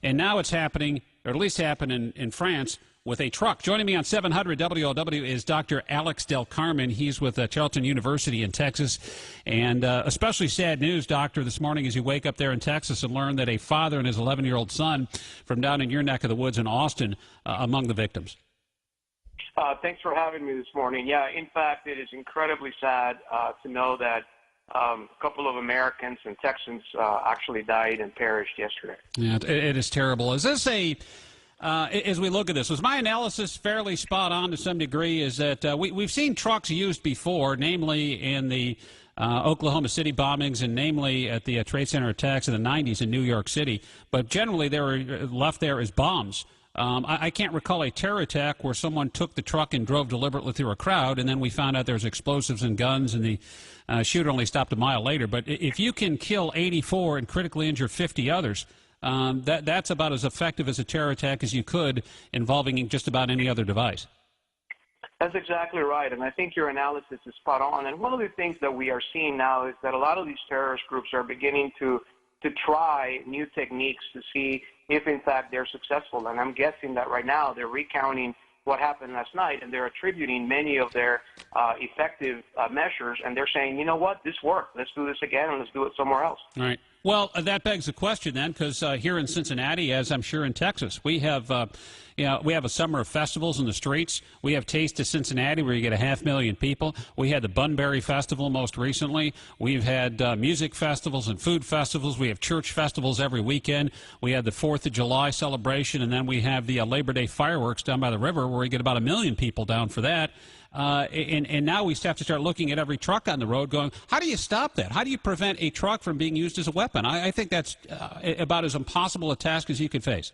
And now it's happening, or at least happened in France, with a truck. Joining me on 700 WLW is Dr. Alex Del Carmen. He's with Charlton University in Texas. And especially sad news, Doctor, this morning as you wake up there in Texas and learn that a father and his 11-year-old son from down in your neck of the woods in Austin among the victims. Thanks for having me this morning. Yeah, in fact, it is incredibly sad to know that a couple of Americans and Texans actually died and perished yesterday. Yeah, it is terrible. Is this as we look at this, was my analysis fairly spot on to some degree? Is that we've seen trucks used before, namely in the Oklahoma City bombings and namely at the Trade Center attacks in the 90s in New York City, but generally they were left there as bombs. I can't recall a terror attack where someone took the truck and drove deliberately through a crowd, and then we found out there was explosives and guns, and the shooter only stopped a mile later. But if you can kill 84 and critically injure 50 others, that's about as effective as a terror attack as you could, involving just about any other device. That's exactly right, and I think your analysis is spot on. And one of the things that we are seeing now is that a lot of these terrorist groups are beginning to try new techniques to see if, in fact, they're successful. And I'm guessing that right now they're recounting what happened last night, and they're attributing many of their effective measures, and they're saying, you know what, this worked. Let's do this again, and let's do it somewhere else. All right. Well, that begs the question then, because here in Cincinnati, as I'm sure in Texas, we have a summer of festivals in the streets. We have Taste of Cincinnati, where you get 500,000 people. We had the Bunbury Festival most recently. We've had music festivals and food festivals. We have church festivals every weekend. We had the 4th of July celebration, and then we have the Labor Day fireworks down by the river, where we get about 1 million people down for that. And now we have to start looking at every truck on the road going, how do you stop that? How do you prevent a truck from being used as a weapon? I think that's about as impossible a task as you could face.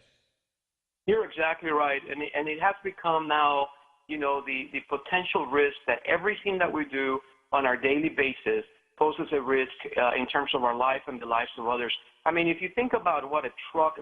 You're exactly right. And it has become now, the potential risk that everything that we do on our daily basis poses a risk in terms of our life and the lives of others. I mean, if you think about what a truck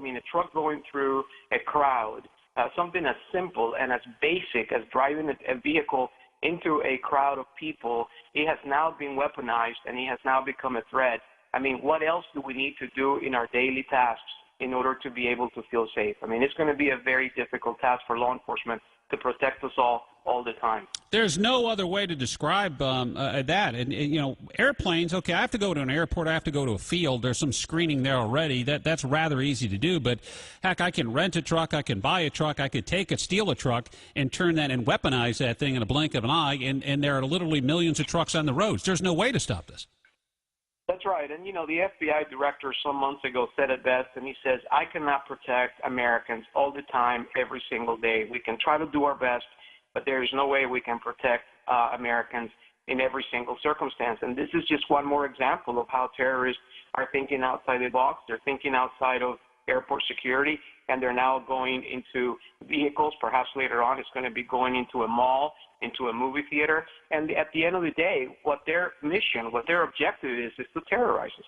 going through a crowd, something as simple and as basic as driving a vehicle into a crowd of people, it has now been weaponized and it has now become a threat. I mean, what else do we need to do in our daily tasks in order to be able to feel safe? I mean, it's going to be a very difficult task for law enforcement to protect us all the time. There's no other way to describe that. And, airplanes, okay, I have to go to an airport, I have to go to a field, there's some screening there already. That's rather easy to do, but heck, I can rent a truck, I can buy a truck, I could steal a truck and turn that and weaponize that thing in a blink of an eye, and there are literally millions of trucks on the roads. There's no way to stop this. That's right. And, the FBI director some months ago said it best, and he says, I cannot protect Americans all the time, every single day. We can try to do our best, but there is no way we can protect Americans in every single circumstance. And this is just one more example of how terrorists are thinking outside the box. They're thinking outside of airport security, and they're now going into vehicles. Perhaps later on it's going to be going into a mall, into a movie theater. And at the end of the day, what their mission, what their objective is to terrorize us.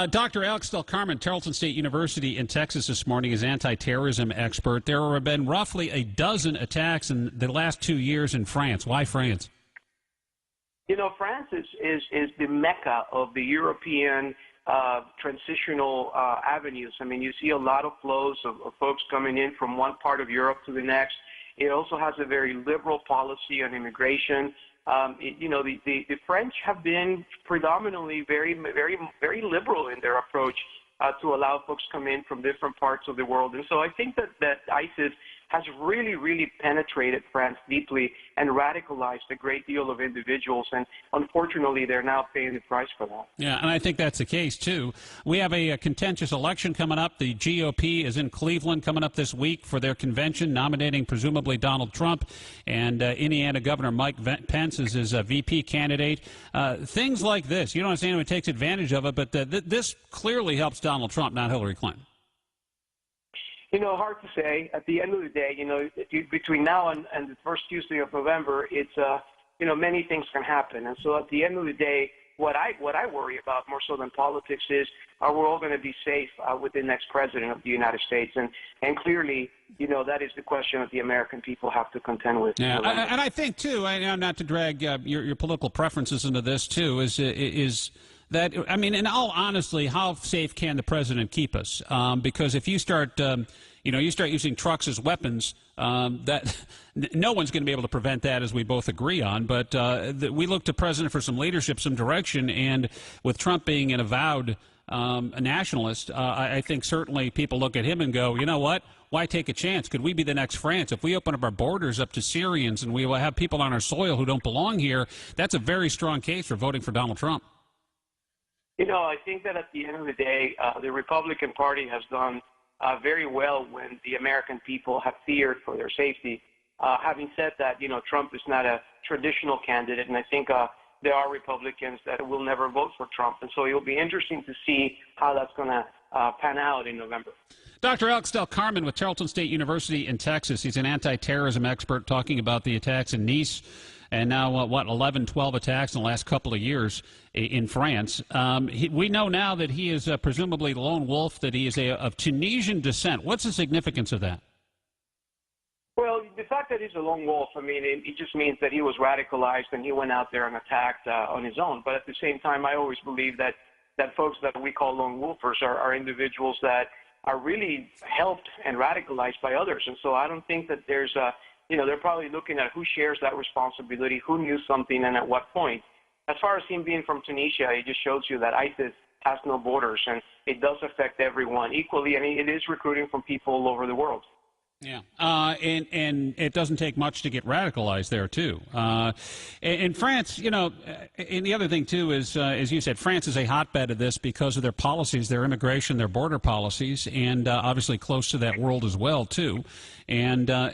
Dr. Alex Del Carmen, Tarleton State University in Texas this morning, is anti-terrorism expert. There have been roughly a dozen attacks in the last 2 years in France. Why France? France is the mecca of the European transitional avenues. I mean, you see a lot of flows of folks coming in from one part of Europe to the next. It also has a very liberal policy on immigration. The French have been predominantly very, very, very liberal in their approach to allow folks come in from different parts of the world. And so I think that ISIS has really, really penetrated France deeply and radicalized a great deal of individuals. And unfortunately, they're now paying the price for that. Yeah, and I think that's the case, too. We have a contentious election coming up. The GOP is in Cleveland coming up this week for their convention, nominating presumably Donald Trump. And Indiana Governor Mike Pence is his VP candidate. Things like this, you don't understand anyone takes advantage of it, but this clearly helps Donald Trump, not Hillary Clinton. Hard to say. At the end of the day, between now and the first Tuesday of November, it's, many things can happen. And so at the end of the day, what I worry about more so than politics is, are we all going to be safe with the next president of the United States? And clearly, that is the question that the American people have to contend with. Yeah, and I think, too, not to drag your political preferences into this, too, is that, I mean, in all honesty, how safe can the president keep us? Because if you start, you start using trucks as weapons, that no one's going to be able to prevent that, as we both agree on. But we look to president for some leadership, some direction, and with Trump being an avowed a nationalist, I think certainly people look at him and go, you know what? Why take a chance? Could we be the next France? If we open up our borders up to Syrians and we will have people on our soil who don't belong here, that's a very strong case for voting for Donald Trump. I think that at the end of the day, the Republican Party has done very well when the American people have feared for their safety. Having said that, Trump is not a traditional candidate, and I think there are Republicans that will never vote for Trump. And so it'll be interesting to see how that's going to pan out in November. Dr. Alex Del Carmen with Tarleton State University in Texas. He's an anti-terrorism expert talking about the attacks in Nice and now, 11, 12 attacks in the last couple of years in France. We know now that he is presumably the lone wolf, that he is of Tunisian descent. What's the significance of that? Well, the fact that he's a lone wolf, I mean, it just means that he was radicalized and he went out there and attacked on his own. But at the same time, I always believe that folks that we call lone wolfers are individuals that are really helped and radicalized by others. And so I don't think that there's they're probably looking at who shares that responsibility, who knew something, and at what point. As far as him being from Tunisia, it just shows you that ISIS has no borders, and it does affect everyone equally. I mean, it is recruiting from people all over the world. Yeah, and it doesn't take much to get radicalized there, too. In France, and the other thing, too, is, as you said, France is a hotbed of this because of their policies, their immigration, their border policies, and obviously close to that world as well, too. And I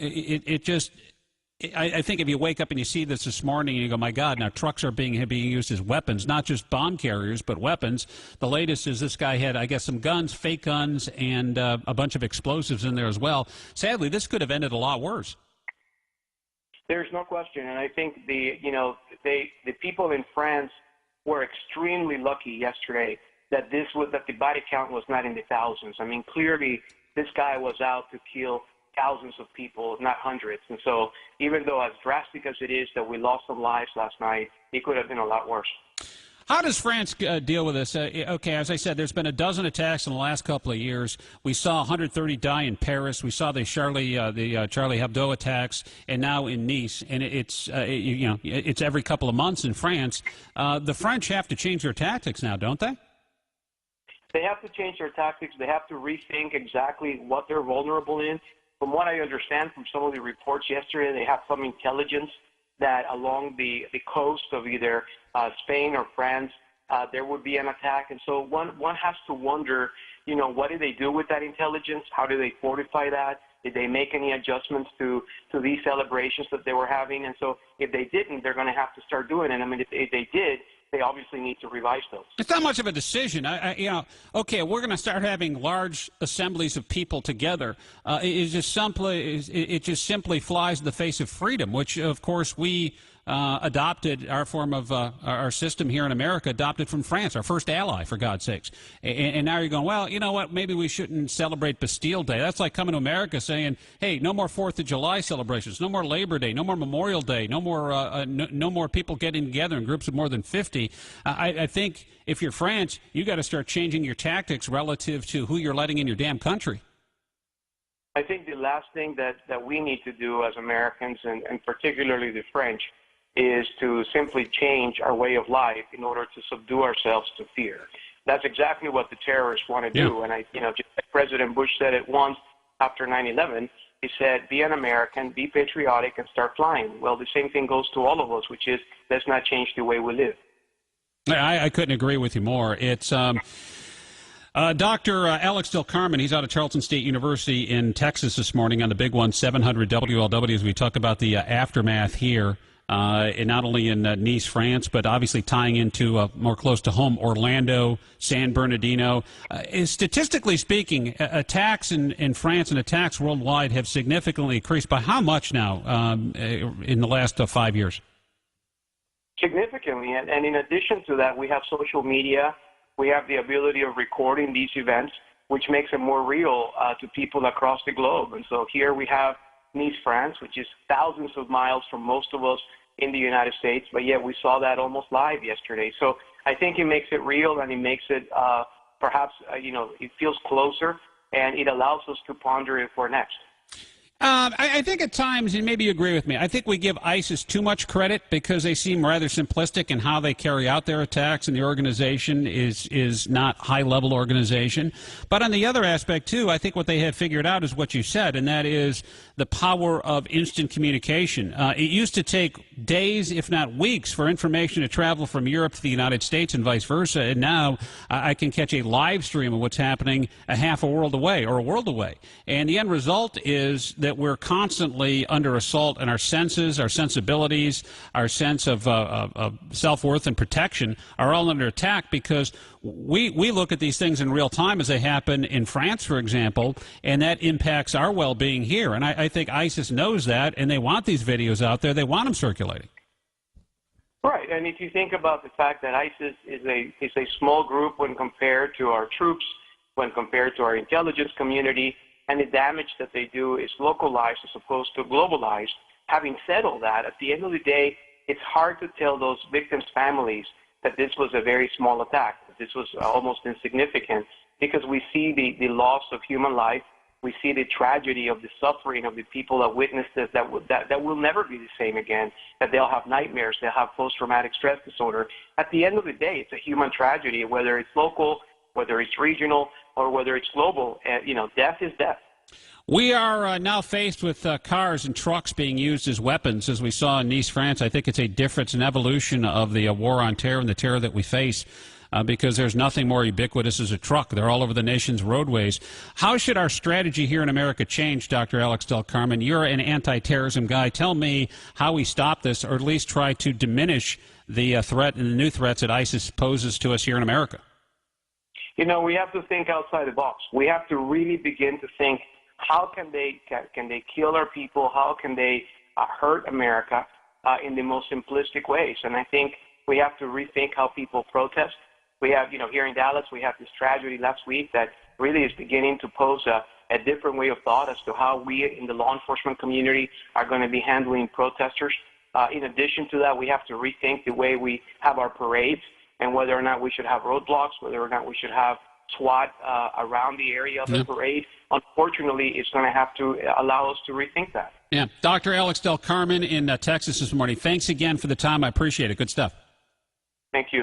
think if you wake up and you see this morning and you go, my God, now trucks are being used as weapons, not just bomb carriers, but weapons. The latest is this guy had, I guess, some guns, fake guns, and a bunch of explosives in there as well. Sadly, this could have ended a lot worse. There's no question, and I think the people in France were extremely lucky yesterday that the body count was not in the thousands. I mean, clearly this guy was out to kill thousands of people, not hundreds. And so even though as drastic as it is that we lost some lives last night, it could have been a lot worse. How does France deal with this? Okay, as I said, there's been a dozen attacks in the last couple of years. We saw 130 die in Paris. We saw the Charlie Hebdo attacks, and now in Nice. And it's every couple of months in France. The French have to change their tactics now, don't they? They have to change their tactics. They have to rethink exactly what they're vulnerable in. From what I understand from some of the reports yesterday, they have some intelligence that along the coast of either Spain or France, there would be an attack. And so one has to wonder, what did they do with that intelligence? How do they fortify that? Did they make any adjustments to these celebrations that they were having? And so if they didn't, they're going to have to start doing it. I mean, if they did, they obviously need to revise those. It's not much of a decision. Okay, we're going to start having large assemblies of people together. It just simply flies in the face of freedom, which, of course, we adopted our form of our system here in America, adopted from France, our first ally, for God's sakes. And now you're going, well, you know what, maybe we shouldn't celebrate Bastille Day. That's like coming to America saying, hey, no more 4th of July celebrations, no more Labor Day, no more Memorial Day, no more people getting together in groups of more than 50. I think if you're France, you got to start changing your tactics relative to who you're letting in your damn country. I think the last thing that we need to do as Americans, and particularly the French, is to simply change our way of life in order to subdue ourselves to fear. That's exactly what the terrorists want to do. And just like President Bush said it once after 9/11, he said, be an American, be patriotic, and start flying. Well, the same thing goes to all of us, which is let's not change the way we live. I couldn't agree with you more. It's Dr. Alex Del Carmen, he's out of Tarleton State University in Texas this morning on the big one, 700 WLW, as we talk about the aftermath here. And not only in Nice, France, but obviously tying into more close to home, Orlando, San Bernardino. Statistically speaking, attacks in France and attacks worldwide have significantly increased. By how much now in the last 5 years? Significantly. And in addition to that, we have social media. We have the ability of recording these events, which makes it more real to people across the globe. And so here we have Nice, France, which is thousands of miles from most of us in the United States, but yet we saw that almost live yesterday. So I think it makes it real, and it makes it perhaps, it feels closer, and it allows us to ponder if we're next. I think at times, and maybe you agree with me, I think we give ISIS too much credit because they seem rather simplistic in how they carry out their attacks, and the organization is not high-level organization. But on the other aspect, too, I think what they have figured out is what you said, and that is the power of instant communication. It used to take days, if not weeks, for information to travel from Europe to the United States and vice versa, and now I can catch a live stream of what's happening a half a world away or a world away. And the end result is that we're constantly under assault, and our senses, our sensibilities, our sense of self-worth and protection are all under attack because we look at these things in real time as they happen in France, for example, and that impacts our well-being here. And I think ISIS knows that, and they want these videos out there. They want them circulating. Right, and if you think about the fact that ISIS is a small group when compared to our troops, when compared to our intelligence community, and the damage that they do is localized as opposed to globalized. Having said all that, at the end of the day, it's hard to tell those victims' families that this was a very small attack, that this was almost insignificant, because we see the loss of human life, we see the tragedy of the suffering of the people that witnessed this, that will never be the same again, that they'll have nightmares, they'll have post-traumatic stress disorder. At the end of the day, it's a human tragedy, whether it's local, whether it's regional, or whether it's global. Death is death. We are now faced with cars and trucks being used as weapons, as we saw in Nice, France. I think it's a difference, an evolution of the war on terror and the terror that we face, because there's nothing more ubiquitous as a truck. They're all over the nation's roadways. How should our strategy here in America change, Dr. Alex Del Carmen? You're an anti-terrorism guy. Tell me how we stop this, or at least try to diminish the threat and the new threats that ISIS poses to us here in America. We have to think outside the box. We have to really begin to think, how can they kill our people? How can they hurt America in the most simplistic ways? And I think we have to rethink how people protest. We have, here in Dallas, we have this tragedy last week that really is beginning to pose a different way of thought as to how we in the law enforcement community are going to be handling protesters. In addition to that, we have to rethink the way we have our parades and whether or not we should have roadblocks, whether or not we should have SWAT around the area of the parade. Unfortunately, it's going to have to allow us to rethink that. Yeah. Dr. Alex Del Carmen in Texas this morning. Thanks again for the time. I appreciate it. Good stuff. Thank you.